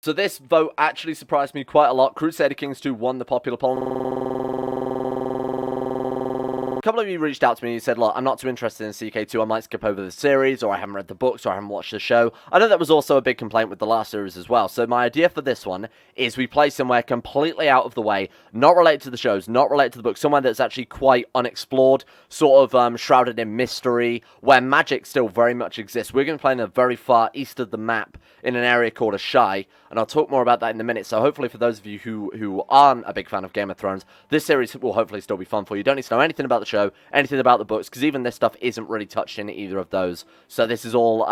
So this vote actually surprised me quite a lot. Crusader Kings 2 won the popular poll. A couple of you reached out to me and said, look, I'm not too interested in CK2, I might skip over the series, or I haven't read the books, or I haven't watched the show. I know that was also a big complaint with the last series as well, so my idea for this one is we play somewhere completely out of the way, not related to the shows, not related to the books, somewhere that's actually quite unexplored, sort of shrouded in mystery, where magic still very much exists. We're going to play in a very far east of the map, in an area called Asshai, and I'll talk more about that in a minute. So hopefully for those of you who aren't a big fan of Game of Thrones, this series will hopefully still be fun for you. You don't need to know anything about the show, anything about the books, because even this stuff isn't really touched in either of those. So this is all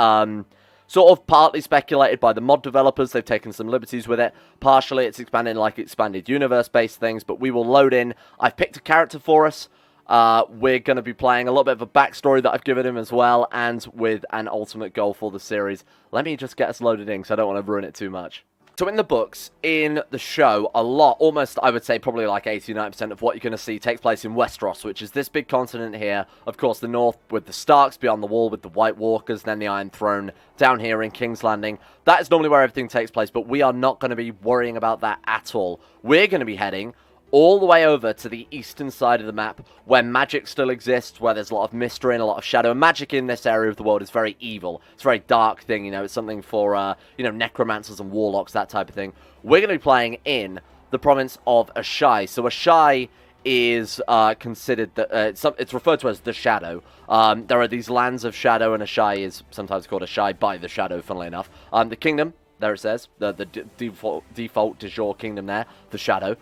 sort of partly speculated by the mod developers. They've taken some liberties with it. Partially it's expanded like expanded universe-based things, but we will load in. I've picked a character for us. We're going to be playing a little bit of a backstory that I've given him as well, and with an ultimate goal for the series. Let me just get us loaded in, because I don't want to ruin it too much. So in the books, in the show, a lot, almost, I would say, probably like 80-90% of what you're going to see takes place in Westeros, which is this big continent here. Of course, the north with the Starks, beyond the wall with the White Walkers, then the Iron Throne, down here in King's Landing. That is normally where everything takes place, but we are not going to be worrying about that at all. We're going to be heading all the way over to the eastern side of the map, where magic still exists, where there's a lot of mystery and a lot of shadow. And magic in this area of the world is very evil. It's a very dark thing, you know, it's something for, you know, necromancers and warlocks, that type of thing. We're going to be playing in the province of Asshai. So Asshai is considered, it's referred to as the Shadow. There are these lands of shadow, and Asshai is sometimes called Asshai by the Shadow, funnily enough. The kingdom, there it says, the default de jure kingdom there, the Shadow.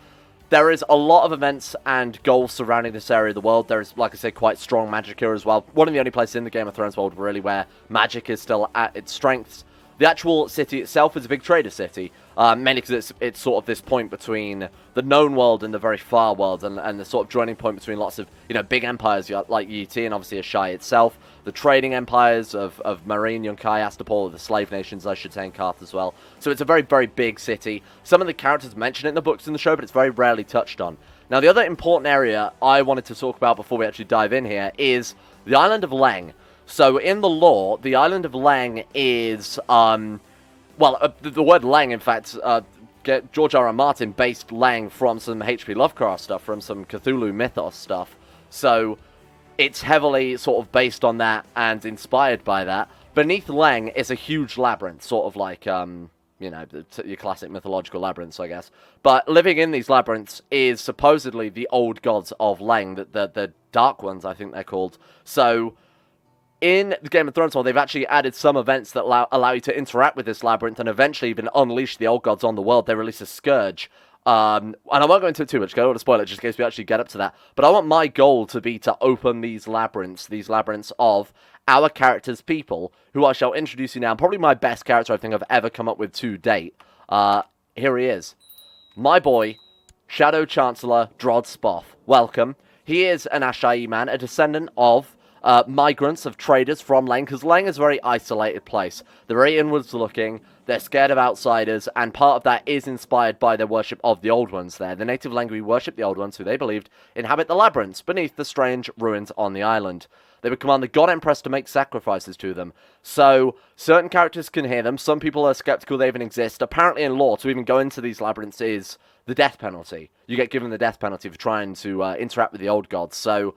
There is a lot of events and goals surrounding this area of the world. There is, like I say, quite strong magic here as well. One of the only places in the Game of Thrones world, really, where magic is still at its strengths. The actual city itself is a big trader city, mainly because it's sort of this point between the known world and the very far world, and the sort of joining point between lots of, you know, big empires like UT and obviously Asshai itself, the trading empires of Marine, Yunkai, Astapor, the slave nations, I should say, and Karth as well. So it's a very, very big city. Some of the characters mentioned it in the books and the show, but it's very rarely touched on. Now, the other important area I wanted to talk about before we actually dive in here is the island of Leng. So, in the lore, the island of Leng is, the word Leng, in fact, George R.R. Martin based Leng from some H.P. Lovecraft stuff, from some Cthulhu mythos stuff. So, it's heavily sort of based on that and inspired by that. Beneath Leng is a huge labyrinth, sort of like, you know, your classic mythological labyrinths, I guess. But living in these labyrinths is supposedly the old gods of Leng, the Dark Ones, I think they're called. So, in the Game of Thrones world, they've actually added some events that allow you to interact with this labyrinth and eventually even unleash the old gods on the world. They release a scourge. And I won't go into it too much, because I don't want to spoil it, just in case we actually get up to that. But I want my goal to be to open these labyrinths of our characters' people, who I shall introduce you now. Probably my best character I think I've ever come up with to date. Here he is. My boy, Shadow Chancellor Drod Spoff. Welcome. He is an Asshai man, a descendant of migrants, of traders from Leng, because Leng is a very isolated place. They're very inwards looking, they're scared of outsiders, and part of that is inspired by their worship of the Old Ones there. The native Lenghi worship the Old Ones, who they believed inhabit the labyrinths beneath the strange ruins on the island. They would command the God Empress to make sacrifices to them. So, certain characters can hear them, some people are skeptical they even exist. Apparently in lore, to even go into these labyrinths is the death penalty. You get given the death penalty for trying to interact with the old gods. So,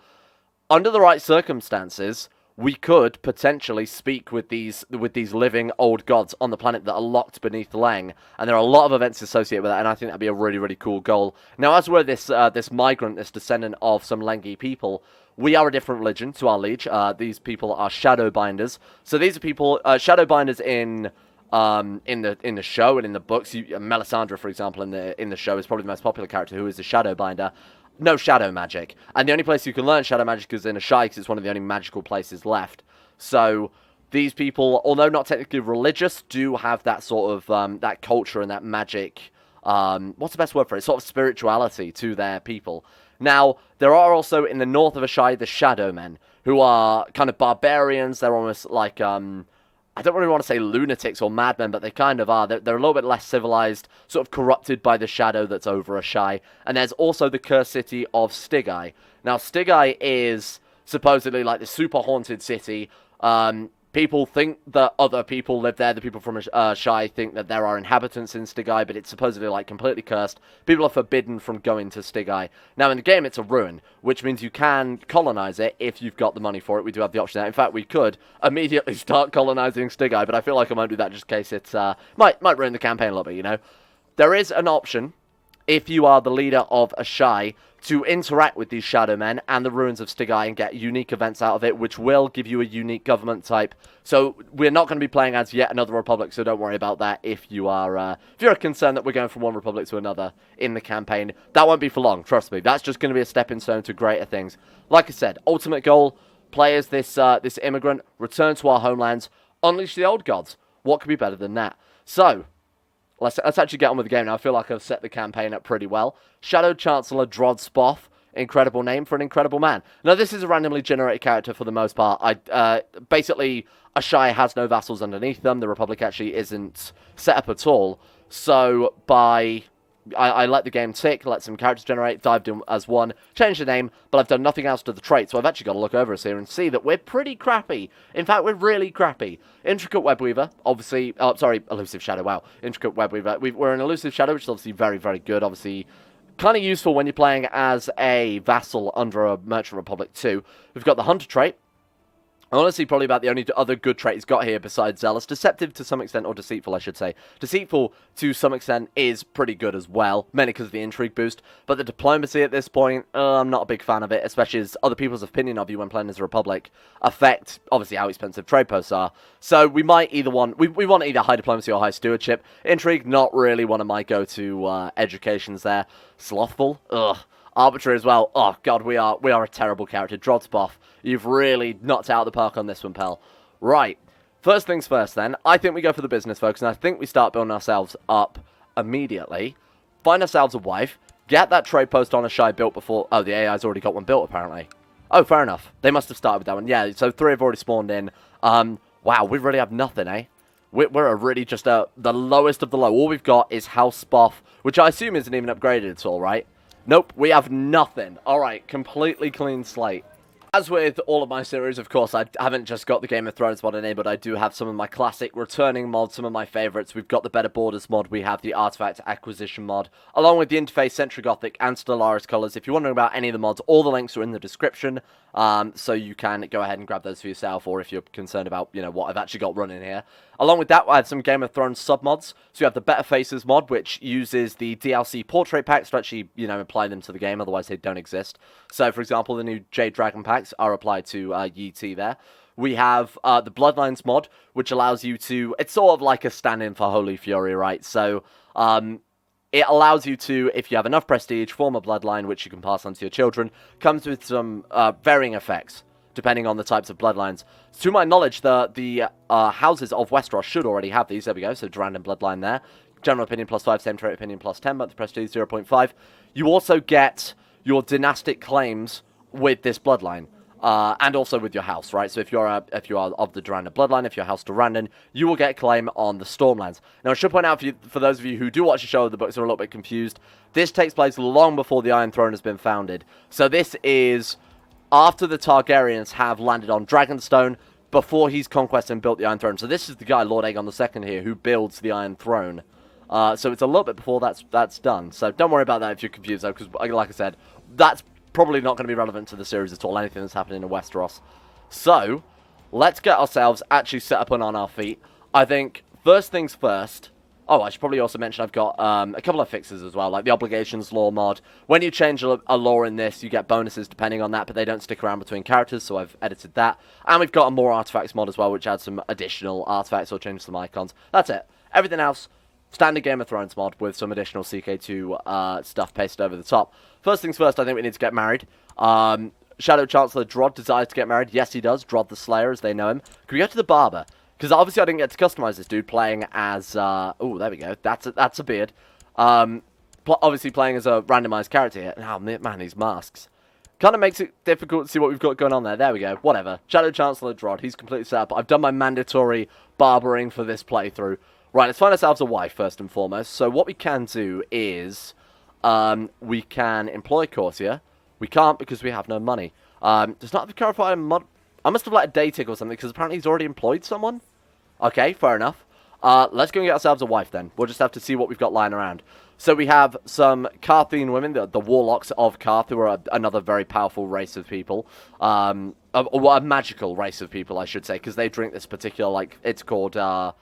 under the right circumstances, we could potentially speak with these living old gods on the planet that are locked beneath Leng, and there are a lot of events associated with that, and I think that'd be a really, really cool goal. Now, as we're this migrant, this descendant of some Lenghi people, we are a different religion to our liege. These people are Shadowbinders. So these are people, Shadowbinders in the show and in the books. Melisandre, for example, in the show is probably the most popular character, who is a Shadowbinder. No shadow magic. And the only place you can learn shadow magic is in Asshai, because it's one of the only magical places left. So, these people, although not technically religious, do have that sort of, that culture and that magic, what's the best word for it? Sort of spirituality to their people. Now, there are also, in the north of Asshai, the Shadow Men, who are kind of barbarians. They're almost like, I don't really want to say lunatics or madmen, but they kind of are. They're a little bit less civilized, sort of corrupted by the shadow that's over Asshai. And there's also the cursed city of Stygai. Now, Stygai is supposedly like the super haunted city. People think that other people live there. The people from Shai think that there are inhabitants in Stygai, but it's supposedly, like, completely cursed. People are forbidden from going to Stygai. Now, in the game, it's a ruin, which means you can colonize it if you've got the money for it. We do have the option there. In fact, we could immediately start colonizing Stygai, but I feel like I won't do that just in case it might ruin the campaign a little bit, you know? There is an option, if you are the leader of a Shai, to interact with these shadow men and the ruins of Stygai and get unique events out of it, which will give you a unique government type. So we're not going to be playing as yet another republic, so don't worry about that if you are if you're concerned that we're going from one republic to another in the campaign. That won't be for long, trust me. That's just going to be a stepping stone to greater things. Like I said, ultimate goal, play as this immigrant, return to our homelands, unleash the old gods. What could be better than that? So let's actually get on with the game now. I feel like I've set the campaign up pretty well. Shadow Chancellor Drod Spoff. Incredible name for an incredible man. Now, this is a randomly generated character for the most part. Basically, Asshai has no vassals underneath them. The Republic actually isn't set up at all. So, I let the game tick, let some characters generate, dived in as one, changed the name, but I've done nothing else to the trait, so I've actually got to look over us here and see that we're pretty crappy. In fact, we're really crappy. Intricate Webweaver, obviously, Elusive Shadow, wow. Intricate Webweaver. We're an Elusive Shadow, which is obviously very, very good, obviously kind of useful when you're playing as a vassal under a Merchant Republic too. We've got the Hunter trait. Honestly, probably about the only other good trait he's got here besides Zealous. Deceptive to some extent, or Deceitful, I should say. Deceitful, to some extent, is pretty good as well, mainly because of the Intrigue boost. But the Diplomacy at this point, I'm not a big fan of it, especially as other people's opinion of you when playing as a Republic affect, obviously, how expensive trade posts are. So we might either want, we want either High Diplomacy or High Stewardship. Intrigue, not really one of my go-to educations there. Slothful, ugh. Arbitrary as well. Oh, God, we are a terrible character. Drod Spoff, you've really knocked out of the park on this one, pal. Right. First things first, then. I think we go for the business, folks, and I think we start building ourselves up immediately. Find ourselves a wife. Get that trade post on Asshai built before... Oh, the AI's already got one built, apparently. Oh, fair enough. They must have started with that one. Yeah, so 3 have already spawned in. Wow, we really have nothing, eh? We're really just the lowest of the low. All we've got is House Spoff, which I assume isn't even upgraded at all, right? Nope, we have nothing. Alright, completely clean slate. As with all of my series, of course, I haven't just got the Game of Thrones mod enabled. I do have some of my classic returning mods, some of my favourites. We've got the Better Borders mod, we have the Artifact Acquisition mod, along with the Interface Century Gothic and Stellaris Colours. If you're wondering about any of the mods, all the links are in the description, so you can go ahead and grab those for yourself, or if you're concerned about, you know, what I've actually got running here. Along with that, I have some Game of Thrones sub-mods. So you have the Better Faces mod, which uses the DLC portrait packs to actually, you know, apply them to the game, otherwise they don't exist. So, for example, the new Jade Dragon packs are applied to Yi Ti there. We have the Bloodlines mod, which allows you to... It's sort of like a stand-in for Holy Fury, right? So, it allows you to, if you have enough prestige, form a bloodline, which you can pass on to your children. Comes with some varying effects, depending on the types of bloodlines. To my knowledge, the houses of Westeros should already have these. There we go, so Durand bloodline there. General opinion +5, same trait opinion +10, but the prestige 0.5. You also get your dynastic claims with this bloodline. And also with your house, right? So if you are of the Durandon bloodline, if you're House Durandon, you will get a claim on the Stormlands. Now, I should point out for those of you who do watch the show, the books are a little bit confused. This takes place long before the Iron Throne has been founded. So this is after the Targaryens have landed on Dragonstone, before he's conquested and built the Iron Throne. So this is the guy, Lord Aegon II here, who builds the Iron Throne. So it's a little bit before that's done. So don't worry about that if you're confused, though, because like I said, that's probably not going to be relevant to the series at all, anything that's happening in Westeros. So, let's get ourselves actually set up and on our feet. I think, first things first... Oh, I should probably also mention I've got a couple of fixes as well, like the Obligations Law mod. When you change a law in this, you get bonuses depending on that, but they don't stick around between characters, so I've edited that. And we've got a More Artifacts mod as well, which adds some additional artifacts or changes some icons. That's it. Everything else... Standard Game of Thrones mod with some additional CK2 stuff pasted over the top. First things first, I think we need to get married. Shadow Chancellor Drod desires to get married. Yes, he does. Drod the Slayer, as they know him. Can we go to the barber? Because obviously I didn't get to customize this dude playing as... oh, there we go. That's a beard. Obviously playing as a randomized character here. Oh, man, these masks. Kind of makes it difficult to see what we've got going on there. There we go. Whatever. Shadow Chancellor Drod. He's completely set up. I've done my mandatory barbering for this playthrough. Right, let's find ourselves a wife, first and foremost. So what we can do is, we can employ a courtier. We can't because we have no money. Does not have a clarified mod... I must have let a day tick or something, because apparently he's already employed someone. Okay, fair enough. Let's go and get ourselves a wife, then. We'll just have to see what we've got lying around. So we have some Carthian women, the Warlocks of Carth, who are another very powerful race of people. A magical race of people, I should say, because they drink this particular, like, it's called, a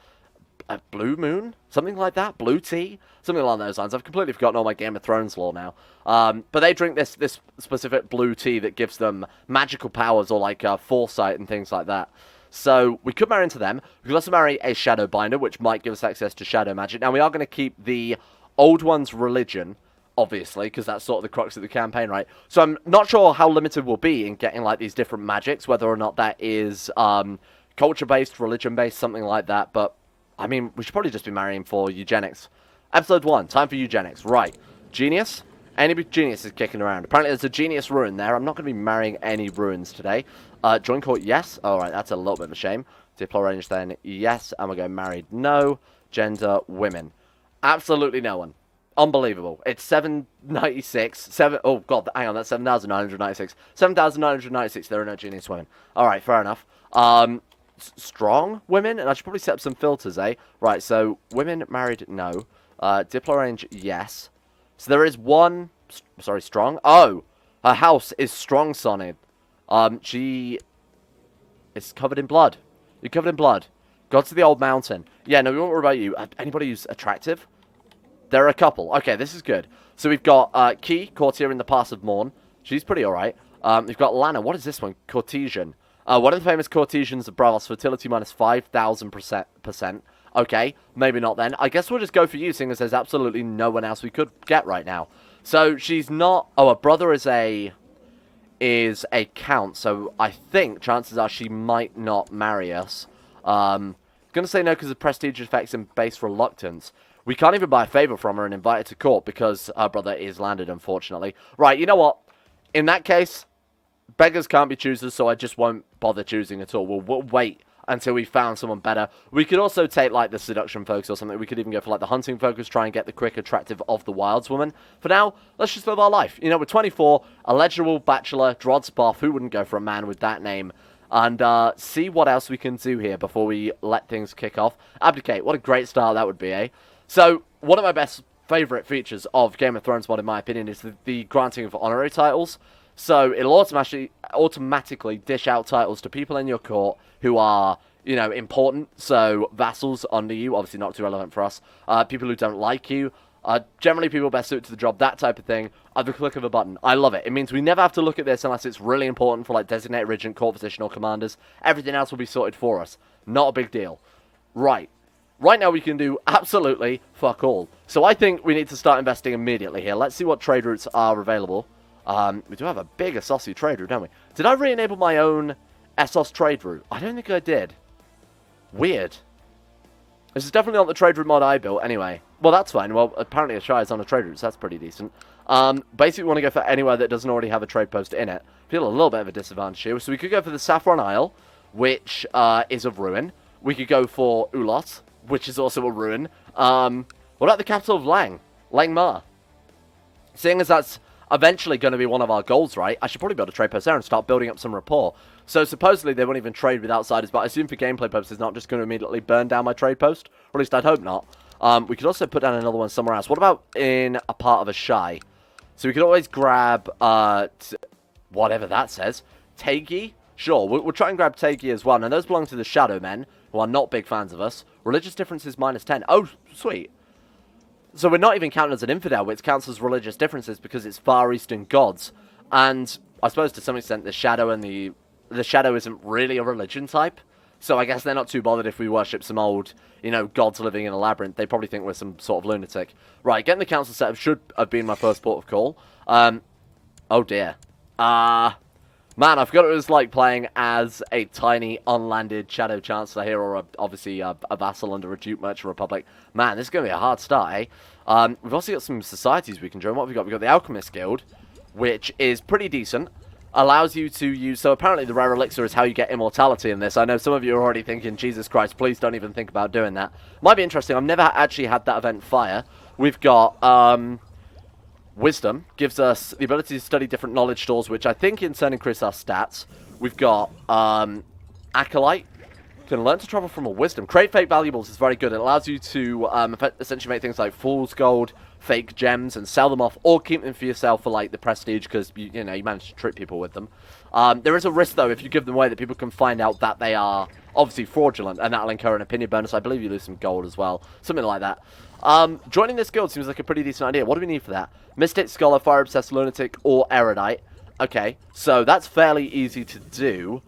Blue Moon? Something like that? Blue Tea? Something along those lines. I've completely forgotten all my Game of Thrones lore now. But they drink this specific blue tea that gives them magical powers or, like, foresight and things like that. So we could marry into them. We could also marry a Shadowbinder, which might give us access to shadow magic. Now, we are going to keep the Old One's religion, obviously, because that's sort of the crux of the campaign, right? So I'm not sure how limited we'll be in getting, like, these different magics, whether or not that is culture-based, religion-based, something like that. But, I mean, we should probably just be marrying for eugenics. Episode 1, time for eugenics. Right. Genius? Any genius is kicking around. Apparently there's a genius ruin there. I'm not going to be marrying any ruins today. Join court, yes. Alright, that's a little bit of a shame. Diplo range then, yes. And we're going married, no. Gender, women. Absolutely no one. Unbelievable. It's 796. Oh, God, hang on, that's 7,996. 7,996, there are no genius women. Alright, fair enough. Strong women? And I should probably set up some filters, eh? Right, so women married, no. Diplo range, yes. So there is one... Sorry, strong? Oh! Her house is strong sonted. She is covered in blood. You're covered in blood. Go to the old mountain. Yeah, no, we won't worry about you. Anybody who's attractive? There are a couple. Okay, this is good. So we've got Key, courtier in the Pass of Morn. She's pretty alright. We've got Lana. What is this one? Courtesian. One of the famous courtesians of Bravos, fertility minus 5,000%. Okay, maybe not then. I guess we'll just go for you, seeing as there's absolutely no one else we could get right now. So she's not... Oh, her brother is a count, so I think chances are she might not marry us. Gonna say no because of prestige effects and base reluctance. We can't even buy a favour from her and invite her to court because her brother is landed, unfortunately. Right, you know what? In that case, beggars can't be choosers, so I just won't bother choosing at all. We'll wait until we found someone better. We could also take, like, the seduction focus or something. We could even go for, like, the hunting focus, try and get the quick attractive of the wilds woman. For now, let's just live our life. You know, we're 24, a legible bachelor, Drod Spoff. Who wouldn't go for a man with that name? And see what else we can do here before we let things kick off. Abdicate. What a great start that would be, eh? So, one of my best favourite features of Game of Thrones mod, in my opinion, is the granting of honorary titles. So, it'll automatically dish out titles to people in your court who are, you know, important. So, vassals under you, obviously not too relevant for us. People who don't like you. Generally, people best suited to the job, that type of thing, at the click of a button. I love it. It means we never have to look at this unless it's really important for, like, designated regent, court physician, or commanders. Everything else will be sorted for us. Not a big deal. Right. Right now, we can do absolutely fuck all. So, I think we need to start investing immediately here. Let's see what trade routes are available. We do have a big Essosi trade route, don't we? Did I re-enable my own Essos trade route? I don't think I did. Weird. This is definitely not the trade route mod I built, anyway. Well, that's fine. Well, apparently Asshai is on a trade route, so that's pretty decent. Basically, we want to go for anywhere that doesn't already have a trade post in it. Feel a little bit of a disadvantage here. So we could go for the Saffron Isle, which is a ruin. We could go for Ulot, which is also a ruin. What about the capital of Leng? Lenghi. Seeing as that's eventually going to be one of our goals, right? I should probably build a trade post there and start building up some rapport. So supposedly they won't even trade with outsiders, but I assume for gameplay purposes, not just going to immediately burn down my trade post. Or at least I'd hope not. We could also put down another one somewhere else. What about in a part of Asshai? So we could always grab, whatever that says. Tegi? Sure, we'll try and grab Tegi as well. Now those belong to the Shadow Men, who are not big fans of us. Religious differences minus 10. Oh, sweet. So we're not even counted as an infidel, which counts as religious differences because it's Far Eastern gods. And I suppose to some extent the Shadow and the Shadow isn't really a religion type. So I guess they're not too bothered if we worship some old, you know, gods living in a labyrinth. They probably think we're some sort of lunatic. Right, getting the council set up should have been my first port of call. Oh dear. Man, I forgot it was like playing as a tiny, unlanded Shadow Chancellor here, or obviously a vassal under a Duke Merchant Republic. Man, this is going to be a hard start, eh? We've also got some societies we can join. What have we got? We've got the Alchemist Guild, which is pretty decent. Allows you to use... So apparently the rare elixir is how you get immortality in this. I know some of you are already thinking, Jesus Christ, please don't even think about doing that. Might be interesting. I've never actually had that event fire. We've got... Wisdom gives us the ability to study different knowledge stores, which I think in turn increase our stats. We've got Acolyte. Can learn to travel from a wisdom. Create fake valuables is very good. It allows you to essentially make things like fool's gold, fake gems, and sell them off, or keep them for yourself for like the prestige because you know you manage to trick people with them. There is a risk though if you give them away that people can find out that they are obviously fraudulent, and that'll incur an opinion bonus. I believe you lose some gold as well, something like that. Joining this guild seems like a pretty decent idea. What do we need for that? Mystic, Scholar, Fire Obsessed, Lunatic, or Erudite. Okay, so that's fairly easy to do.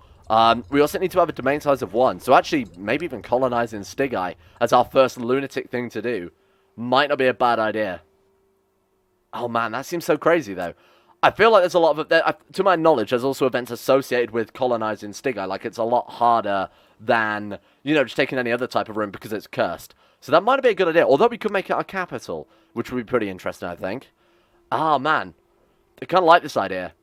We also need to have a domain size of 1. So actually, maybe even colonizing Stygi as our first lunatic thing to do might not be a bad idea. Oh man, that seems so crazy though. I feel like there's a lot of... to my knowledge, there's also events associated with colonizing Stygi. Like, it's a lot harder than, you know, just taking any other type of room because it's cursed. So that might be a good idea. Although we could make it our capital, which would be pretty interesting, I think. Ah, man. I kind of like this idea.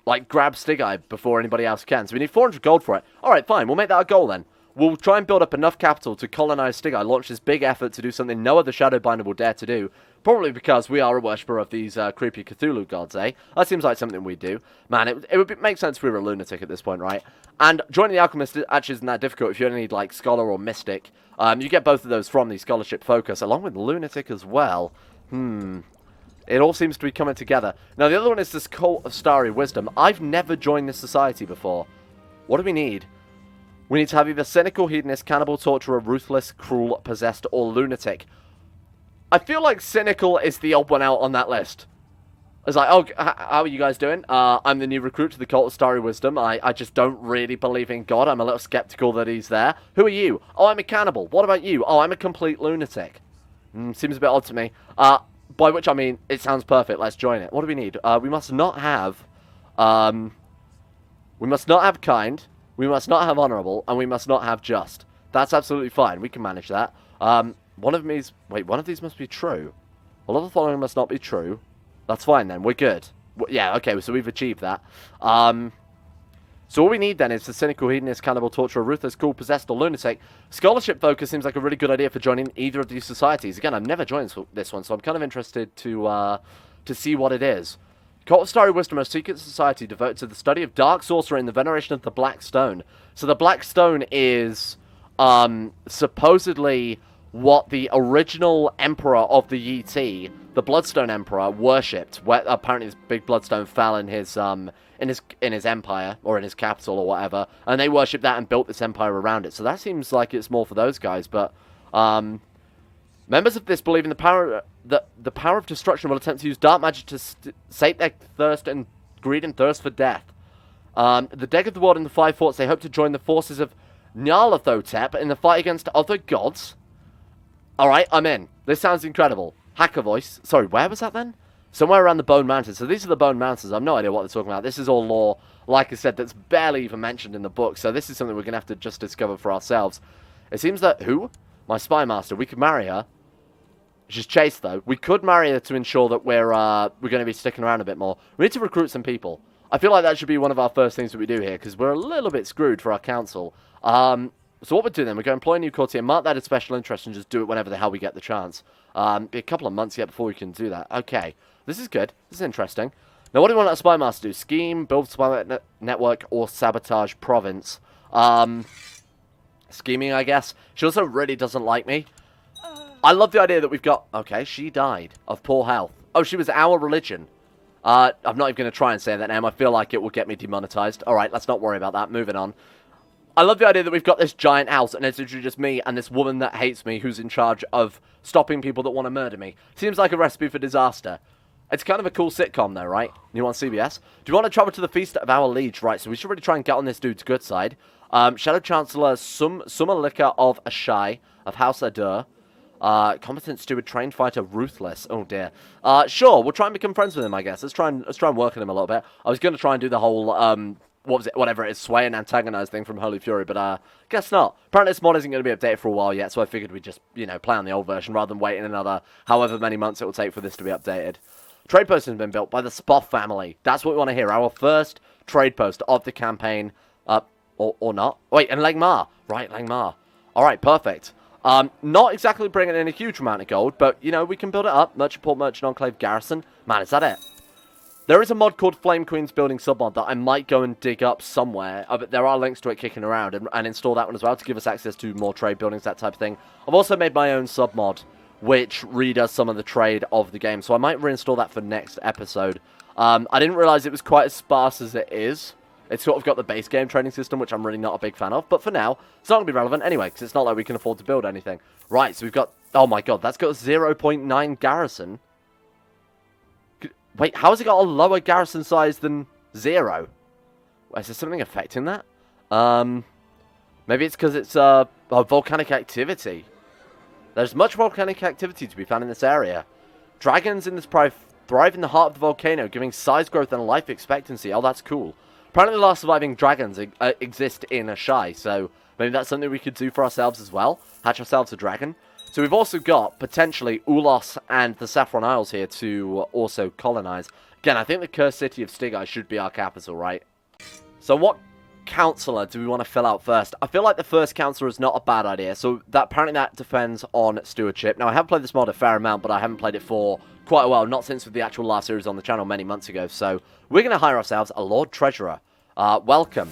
Like, grab Stygi before anybody else can. So we need 400 gold for it. Alright, fine. We'll make that a goal then. We'll try and build up enough capital to colonize Stygi. Launch this big effort to do something no other Shadowbinder will dare to do. Probably because we are a worshipper of these creepy Cthulhu gods, eh? That seems like something we do. Man, it would make sense if we were a lunatic at this point, right? And joining the Alchemist actually isn't that difficult if you only need, like, Scholar or Mystic. You get both of those from the Scholarship Focus, along with Lunatic as well. It all seems to be coming together. Now, the other one is this Cult of Starry Wisdom. I've never joined this society before. What do we need? We need to have either cynical, hedonist, cannibal, torturer, ruthless, cruel, possessed, or lunatic. I feel like cynical is the odd one out on that list. It's like, oh, how are you guys doing? I'm the new recruit to the Cult of Starry Wisdom. I just don't really believe in God. I'm a little skeptical that he's there. Who are you? Oh, I'm a cannibal. What about you? Oh, I'm a complete lunatic. Seems a bit odd to me. By which I mean, it sounds perfect. Let's join it. What do we need? We must not have... we must not have kind. We must not have honourable. And we must not have just. That's absolutely fine. We can manage that. One of these... Wait, one of these must be true. All of the following must not be true. That's fine then. We're good. Yeah, okay. So we've achieved that. So all we need then is the cynical, hedonist, cannibal, torturer, ruthless, cool, possessed, or lunatic. Scholarship focus seems like a really good idea for joining either of these societies. Again, I've never joined this one, so I'm kind of interested to see what it is. Cult of Starry Wisdom, a secret society devoted to the study of dark sorcery and the veneration of the Black Stone. So the Black Stone is supposedly what the original Emperor of the Yi Ti, the Bloodstone Emperor, worshipped. Where apparently this big bloodstone fell in his empire, or in his capital, or whatever, and they worshipped that and built this empire around it. So that seems like it's more for those guys, but members of this believe in the power of destruction will attempt to use dark magic to sate their thirst and greed and thirst for death. The deck of the world in the Five Forts, they hope to join the forces of Nyarlathotep in the fight against other gods. Alright, I'm in. This sounds incredible. Hacker voice. Sorry, where was that then? Somewhere around the Bone Mountains. So these are the Bone Mountains. I have no idea what they're talking about. This is all lore, like I said, that's barely even mentioned in the book. So this is something we're going to have to just discover for ourselves. It seems that... Who? My spy master. We could marry her. She's chaste, though. We could marry her to ensure that we're going to be sticking around a bit more. We need to recruit some people. I feel like that should be one of our first things that we do here, because we're a little bit screwed for our council. So what we're doing then, we're going to employ a new courtier, mark that as special interest, and just do it whenever the hell we get the chance. Be a couple of months yet before we can do that. Okay, this is good. This is interesting. Now, what do we want our spy master to do? Scheme, build spy network, or sabotage province? Scheming, I guess. She also really doesn't like me. I love the idea that we've got... Okay, she died of poor health. Oh, she was our religion. I'm not even going to try and say that name. I feel like it will get me demonetized. Alright, let's not worry about that. Moving on. I love the idea that we've got this giant house, and it's literally just me and this woman that hates me who's in charge of stopping people that want to murder me. Seems like a recipe for disaster. It's kind of a cool sitcom, though, right? You on CBS? Do you want to travel to the feast of our liege? Right, so we should really try and get on this dude's good side. Shadow Chancellor Sumalika of Asshai, of House Adur. Competent steward, trained fighter, ruthless. Oh, dear. Sure, we'll try and become friends with him, I guess. Let's try and work on him a little bit. I was going to try and do the whole... what was it? Whatever it is, sway and antagonize thing from Holy Fury, but guess not. Apparently this mod isn't going to be updated for a while yet, so I figured we'd just, you know, play on the old version rather than waiting another however many months it will take for this to be updated. Trade post has been built by the Spoff family. That's what we want to hear. Our first trade post of the campaign, or not. Wait, and Lenghi. Right, Lenghi. Alright, perfect. Not exactly bringing in a huge amount of gold, but, you know, we can build it up. Merchant Port, Merchant Enclave, Garrison. Man, is that it? There is a mod called Flame Queen's Building Submod that I might go and dig up somewhere. But there are links to it kicking around, and install that one as well to give us access to more trade buildings, that type of thing. I've also made my own submod, which redoes some of the trade of the game. So I might reinstall that for next episode. I didn't realize it was quite as sparse as it is. It's sort of got the base game trading system, which I'm really not a big fan of. But for now, it's not going to be relevant anyway, because it's not like we can afford to build anything. Right, so we've got... Oh my god, that's got a 0.9 garrison. Wait, how has it got a lower garrison size than 0? Is there something affecting that? Maybe it's because it's volcanic activity. There's much volcanic activity to be found in this area. Dragons in this thrive in the heart of the volcano, giving size growth and life expectancy. Oh, that's cool. Apparently the last surviving dragons exist in Asshai, so maybe that's something we could do for ourselves as well. Hatch ourselves a dragon. So we've also got, potentially, Ulos and the Saffron Isles here to also colonize. Again, I think the Cursed City of Stygai should be our capital, right? So what councillor do we want to fill out first? I feel like the first councillor is not a bad idea. So apparently that depends on stewardship. Now, I have played this mod a fair amount, but I haven't played it for quite a while. Not since the actual last series on the channel many months ago. So we're going to hire ourselves a Lord Treasurer. Welcome.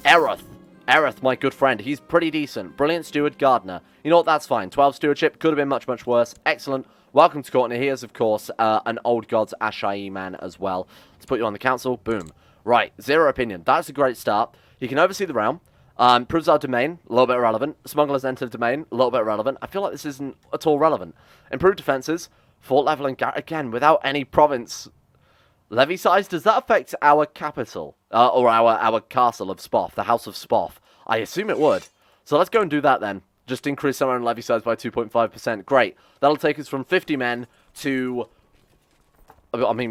Aerith, my good friend. He's pretty decent. Brilliant steward, gardener. You know what? That's fine. 12 stewardship. Could have been much, much worse. Excellent. Welcome to Courtney. He is, of course, an old gods Asshai man as well. Let's put you on the council. Boom. Right. 0 opinion. That's a great start. He can oversee the realm. Proves our domain. A little bit irrelevant. Smugglers enter the domain. A little bit irrelevant. I feel like this isn't at all relevant. Improved defenses. Fort level and again, without any province levy size. Does that affect our capital? Or our castle of Spoff, the House of Spoff? I assume it would. So let's go and do that then. Just increase our own levy size by 2.5%. Great. That'll take us from 50 men to...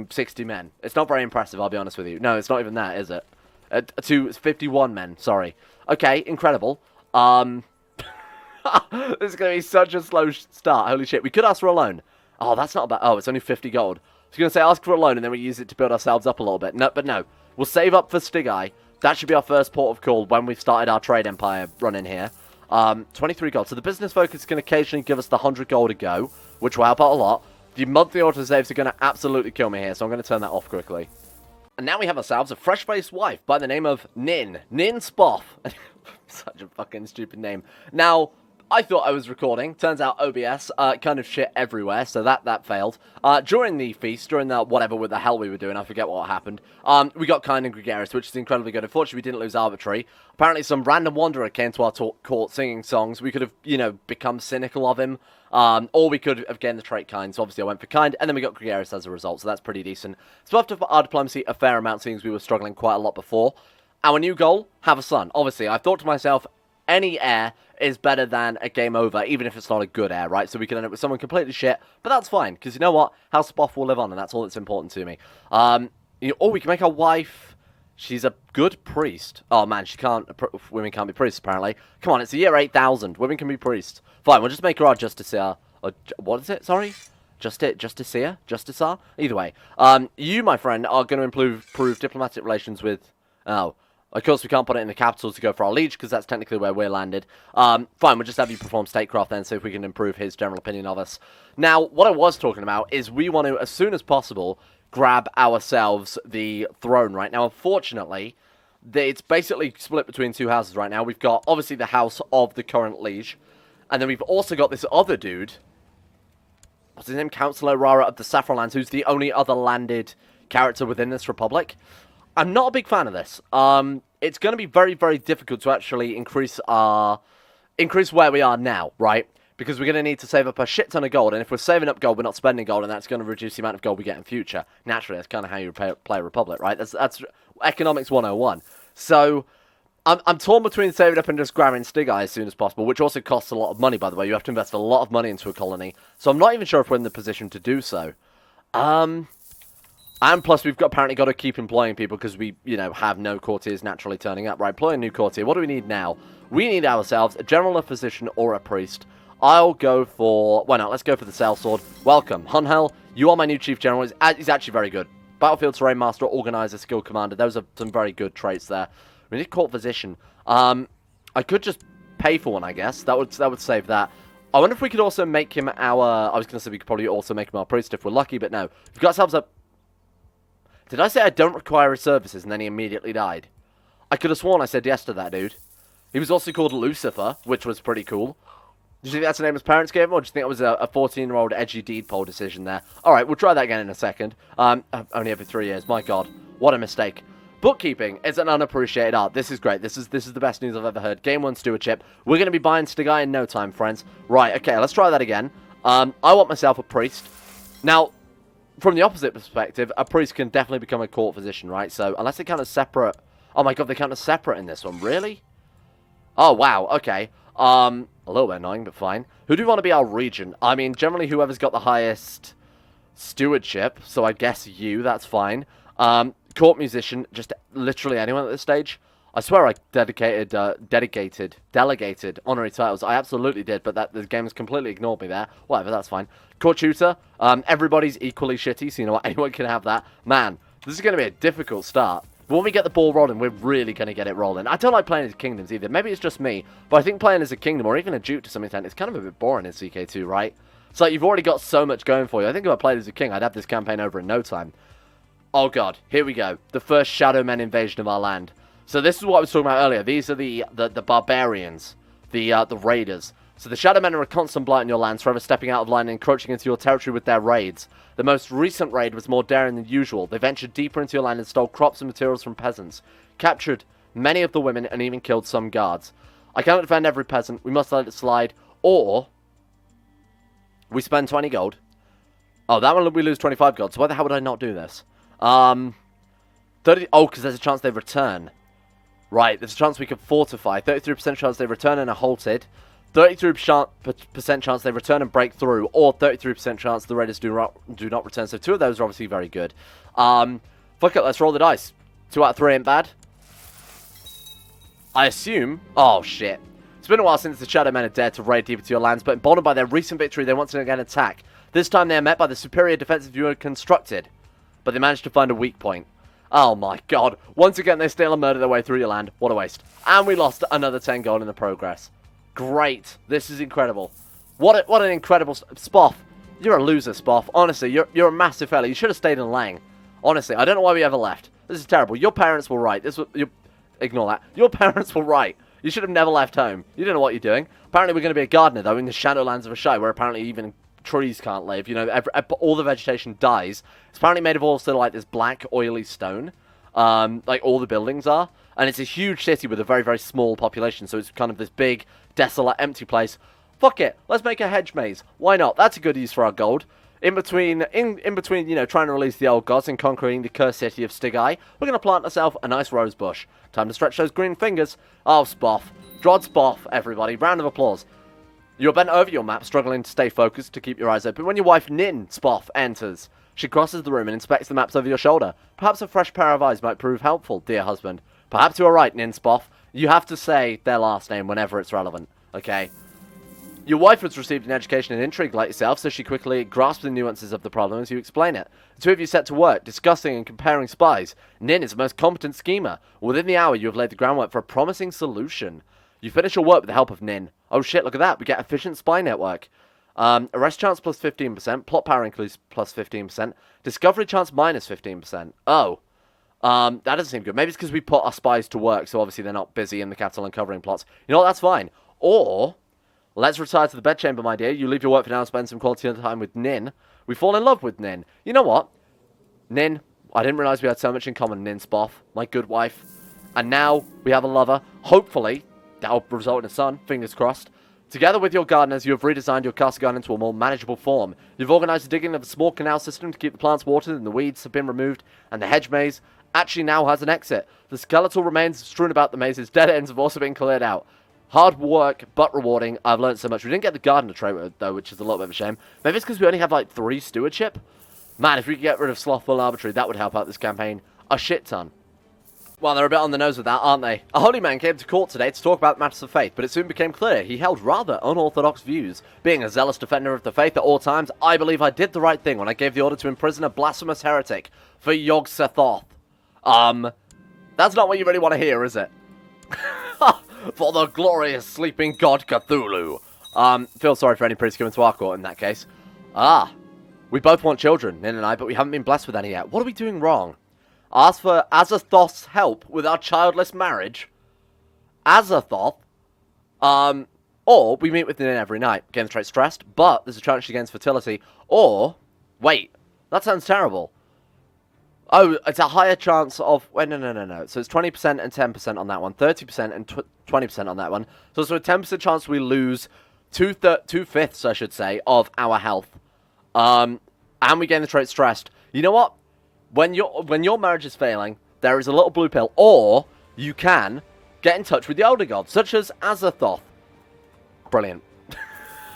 60 men. It's not very impressive, I'll be honest with you. No, it's not even that, is it? To 51 men, sorry. Okay, incredible. This is going to be such a slow start. Holy shit. We could ask for a loan. Oh, that's not bad. Oh, it's only 50 gold. I was going to say ask for a loan and then we use it to build ourselves up a little bit. No, but no. We'll save up for Stygai. That should be our first port of call when we've started our trade empire running here. 23 gold. So the business focus can occasionally give us the 100 gold a go, which will help out a lot. The monthly autosaves are going to absolutely kill me here, so I'm going to turn that off quickly. And now we have ourselves a fresh-faced wife by the name of Nin Spoff. Such a fucking stupid name. Now, I thought I was recording. Turns out OBS kind of shit everywhere, so that failed. During the feast, during the whatever with the hell we were doing, I forget what happened, we got kind and gregarious, which is incredibly good. Unfortunately, we didn't lose arbitrary. Apparently, some random wanderer came to our court singing songs. We could have, become cynical of him, or we could have gained the trait kind, so obviously I went for kind, and then we got gregarious as a result, so that's pretty decent. So after our diplomacy a fair amount, seeing as we were struggling quite a lot before. Our new goal, have a son. Obviously, I've thought to myself, any heir is better than a game over, even if it's not a good heir, right? So we can end up with someone completely shit, but that's fine, because you know what? House Spoff will live on, and that's all that's important to me. We can make our wife... She's a good priest. Oh, man, women can't be priests, apparently. Come on, it's the year 8000. Women can be priests. Fine, we'll just make her our Justiciar. What is it? Sorry? Justiciar? Either way. You, my friend, are going to improve diplomatic relations with... Oh... Of course, we can't put it in the capital to go for our liege, because that's technically where we're landed. Fine, we'll just have you perform statecraft then, see if we can improve his general opinion of us. Now, what I was talking about is we want to, as soon as possible, grab ourselves the throne right now. Unfortunately, it's basically split between two houses right now. We've got, obviously, the house of the current liege, and then we've also got this other dude. What's his name? Councillor Rara of the Saffronlands, who's the only other landed character within this republic. I'm not a big fan of this. It's going to be very, very difficult to actually increase where we are now, right? Because we're going to need to save up a shit ton of gold, and if we're saving up gold, we're not spending gold, and that's going to reduce the amount of gold we get in future. Naturally, that's kind of how you play a republic, right? That's economics 101. So, I'm torn between saving up and just grabbing Stygai as soon as possible, which also costs a lot of money, by the way. You have to invest a lot of money into a colony, so I'm not even sure if we're in the position to do so. And plus, we've apparently got to keep employing people because we, have no courtiers naturally turning up. Right, employ a new courtier. What do we need now? We need ourselves a general, a physician, or a priest. I'll go for... Why not? Let's go for the Sellsword. Welcome. Hunhel, you are my new chief general. He's actually very good. Battlefield terrain master, organizer, skill commander. Those are some very good traits there. We need court physician. I could just pay for one, I guess. That would save that. I wonder if we could also make him our... I was going to say we could probably also make him our priest if we're lucky, but no. We've got ourselves a... Did I say I don't require his services and then he immediately died? I could have sworn I said yes to that dude. He was also called Lucifer, which was pretty cool. Do you think that's the name his parents gave him, or do you think it was a 14-year-old edgy deed poll decision there? Alright, we'll try that again in a second. Only every 3 years. My god. What a mistake. Bookkeeping is an unappreciated art. This is great. This is the best news I've ever heard. Game 1 stewardship. We're going to be buying Stigai in no time, friends. Right, okay, let's try that again. I want myself a priest. Now, from the opposite perspective, a priest can definitely become a court physician, right? So, unless they count as separate... Oh my god, they count as separate in this one. Really? Oh, wow. Okay. A little bit annoying, but fine. Who do we want to be our regent? I mean, generally whoever's got the highest stewardship. So I guess you, that's fine. Court musician, just literally anyone at this stage. I swear I delegated honorary titles. I absolutely did, but the game has completely ignored me there. Whatever, that's fine. Court tutor, everybody's equally shitty, so you know what, anyone can have that. Man, this is going to be a difficult start. But when we get the ball rolling, we're really going to get it rolling. I don't like playing as kingdoms either. Maybe it's just me, but I think playing as a kingdom, or even a duke to some extent, is kind of a bit boring in CK2, right? It's like you've already got so much going for you. I think if I played as a king, I'd have this campaign over in no time. Oh god, here we go. The first Shadow Men invasion of our land. So this is what I was talking about earlier. These are the barbarians, the raiders. So the Shadow Men are a constant blight on your lands, forever stepping out of line and encroaching into your territory with their raids. The most recent raid was more daring than usual. They ventured deeper into your land and stole crops and materials from peasants, captured many of the women, and even killed some guards. I cannot defend every peasant. We must let it slide, or we spend 20 gold. Oh, that one we lose 25 gold. So why the hell would I not do this? 30. Oh, because there's a chance they return. Right, there's a chance we could fortify. 33% chance they return and are halted. 33% chance they return and break through, or 33% chance the raiders do not return. So 2 of those are obviously very good. Fuck it, let's roll the dice. 2 out of 3 ain't bad. I assume... Oh, shit. It's been a while since the Shadow Men have dared to raid deeper to your lands, but emboldened by their recent victory, they once again attack. This time they are met by the superior defensive you had constructed, but they managed to find a weak point. Oh my god. Once again, they steal and murder their way through your land. What a waste. And we lost another 10 gold in the progress. Great. This is incredible. What an incredible... Spoff, you're a loser, Spoff. Honestly, you're a massive fella. You should have stayed in Leng. Honestly, I don't know why we ever left. This is terrible. Your parents were right. Ignore that. Your parents were right. You should have never left home. You don't know what you're doing. Apparently, we're going to be a gardener, though, in the Shadowlands of Asshai, where apparently even trees can't live. You know, all the vegetation dies. It's apparently made of all sort of like this black, oily stone. Like all the buildings are. And it's a huge city with a very, very small population. So it's kind of this big, desolate, empty place. Fuck it. Let's make a hedge maze. Why not? That's a good use for our gold. In between, you know, trying to release the old gods and conquering the cursed city of Stigai, we're going to plant ourselves a nice rose bush. Time to stretch those green fingers. Oh, Spoff. Drod Spoff, everybody. Round of applause. You're bent over your map, struggling to stay focused to keep your eyes open, when your wife, Nin Spoff, enters. She crosses the room and inspects the maps over your shoulder. Perhaps a fresh pair of eyes might prove helpful, dear husband. Perhaps you are right, Nin Spoff. You have to say their last name whenever it's relevant, okay? Your wife has received an education in intrigue like yourself, so she quickly grasps the nuances of the problem as you explain it. The 2 of you set to work, discussing and comparing spies. Nin is the most competent schemer. Within the hour, you have laid the groundwork for a promising solution. You finish your work with the help of Nin. Oh shit, look at that. We get efficient spy network. Arrest chance plus 15%, plot power increase plus 15%, discovery chance minus 15%. Oh. That doesn't seem good. Maybe it's because we put our spies to work, so obviously they're not busy in the capital uncovering plots. You know what, that's fine. Or... let's retire to the bedchamber, my dear. You leave your work for now and spend some quality time with Nin. We fall in love with Nin. You know what? Nin, I didn't realise we had so much in common, Nin Spoff, my good wife. And now we have a lover. Hopefully, that'll result in a son. Fingers crossed. Together with your gardeners, you have redesigned your castle garden into a more manageable form. You've organised the digging of a small canal system to keep the plants watered and the weeds have been removed. And the hedge maze actually now has an exit. The skeletal remains strewn about the mazes. Dead ends have also been cleared out. Hard work, but rewarding. I've learned so much. We didn't get the gardener trait, though, which is a little bit of a shame. Maybe it's because we only have, like, 3 stewardship? Man, if we could get rid of slothful and arbitrary, that would help out this campaign a shit ton. Well, they're a bit on the nose with that, aren't they? A holy man came to court today to talk about matters of faith, but it soon became clear he held rather unorthodox views. Being a zealous defender of the faith at all times, I believe I did the right thing when I gave the order to imprison a blasphemous heretic for Yog-Sothoth. That's not what you really want to hear, is it? For the glorious sleeping god Cthulhu. Feel sorry for any priests coming to our court in that case. We both want children, Nin and I, but we haven't been blessed with any yet. What are we doing wrong? Ask for Azathoth's help with our childless marriage. Azathoth. Or we meet with Nin every night. Gain the trait stressed, but there's a chance she gains fertility. Or, wait, that sounds terrible. Oh, it's a higher chance of... Wait, no. So it's 20% and 10% on that one. 30% and 20% on that one. So it's a 10% chance we lose 2/5, I should say, of our health. And we gain the trait stressed. You know what? When your marriage is failing, there is a little blue pill. Or you can get in touch with the Elder Gods, such as Azathoth. Brilliant.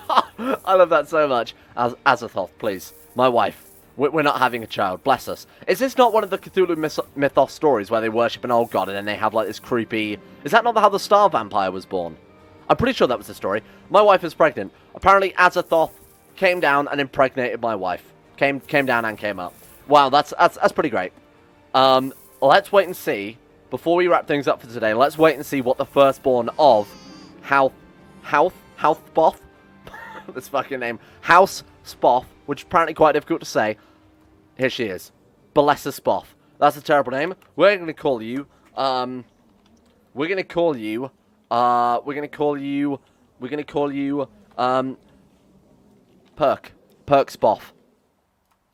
I love that so much. Azathoth, please. My wife. We're not having a child. Bless us. Is this not one of the Cthulhu mythos stories where they worship an old god and then they have like this creepy... Is that not how the Star Vampire was born? I'm pretty sure that was the story. My wife is pregnant. Apparently Azathoth came down and impregnated my wife. Came down and came up. Wow, that's pretty great. Let's wait and see. Before we wrap things up for today, let's wait and see what the firstborn of Spoff? This fucking name. House Spoff, which is apparently quite difficult to say. Here she is. Blessa Spoff. That's a terrible name. We're going to call you, Perk Spoff.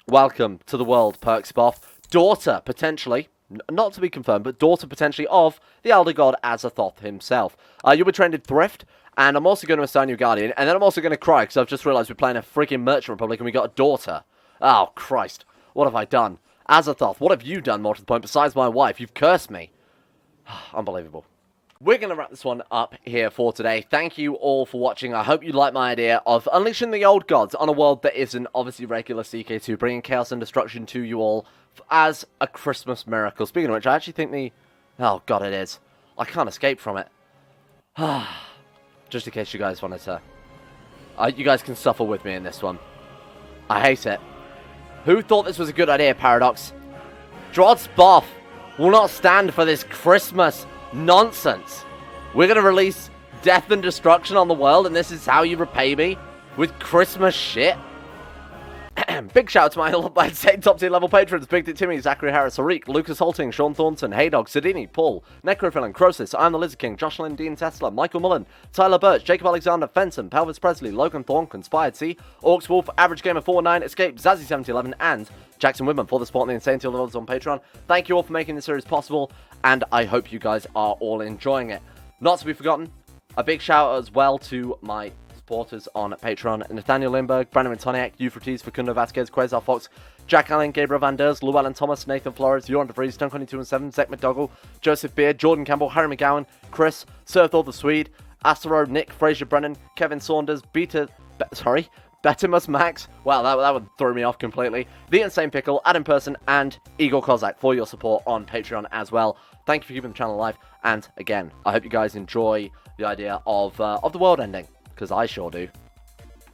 Welcome to the world, Perk Spoff. Daughter, potentially, not to be confirmed, but daughter potentially of the Elder God Azathoth himself. You'll be trained in Thrift, and I'm also going to assign you a Guardian, and then I'm also going to cry, because I've just realised we're playing a freaking Merchant Republic, and we got a daughter. Oh, Christ. What have I done? Azathoth, what have you done, more to the point, besides my wife? You've cursed me. Unbelievable. We're going to wrap this one up here for today. Thank you all for watching. I hope you like my idea of unleashing the old gods on a world that isn't obviously regular CK2, bringing chaos and destruction to you all as a Christmas miracle. Speaking of which, I actually think the... Oh, God, it is. I can't escape from it. Just in case you guys wanted to... you guys can suffer with me in this one. I hate it. Who thought this was a good idea, Paradox? Drod Spoff will not stand for this Christmas nonsense. We're going to release death and destruction on the world, and this is how you repay me? With Christmas shit? Big shout out to my top tier level patrons: Big Dick Timmy, Zachary Harris, Arik, Lucas Holting, Sean Thornton, Heydog, Sidini, Paul, Necrophilin, Crosis, I'm the Lizard King, Jocelyn Dean Tesla, Michael Mullen, Tyler Birch, Jacob Alexander, Fenton, Pelvis Presley, Logan Thorne, Conspired C, Orcs Wolf, Average Gamer 49, Escape, Zazzy7011, and Jackson Whitman for the support and the insane tier levels on Patreon. Thank you all for making this series possible, and I hope you guys are all enjoying it. Not to be forgotten, a big shout out as well to my supporters on Patreon: Nathaniel Lindbergh, Brandon Toniak, Euphrates, Facundo Vasquez, Quasar Fox, Jack Allen, Gabriel Van Ders, Llewellyn Thomas, Nathan Flores, Joran DeVries, Stone22 Zach McDougall, Joseph Beard, Jordan Campbell, Harry McGowan, Chris, Sir Thor the Swede, Astero, Nick, Fraser Brennan, Kevin Saunders, Betimus Max, wow, that would throw me off completely, The Insane Pickle, Adam Person, and Igor Kozak for your support on Patreon as well. Thank you for keeping the channel alive, and again, I hope you guys enjoy the idea of the world ending, because I sure do.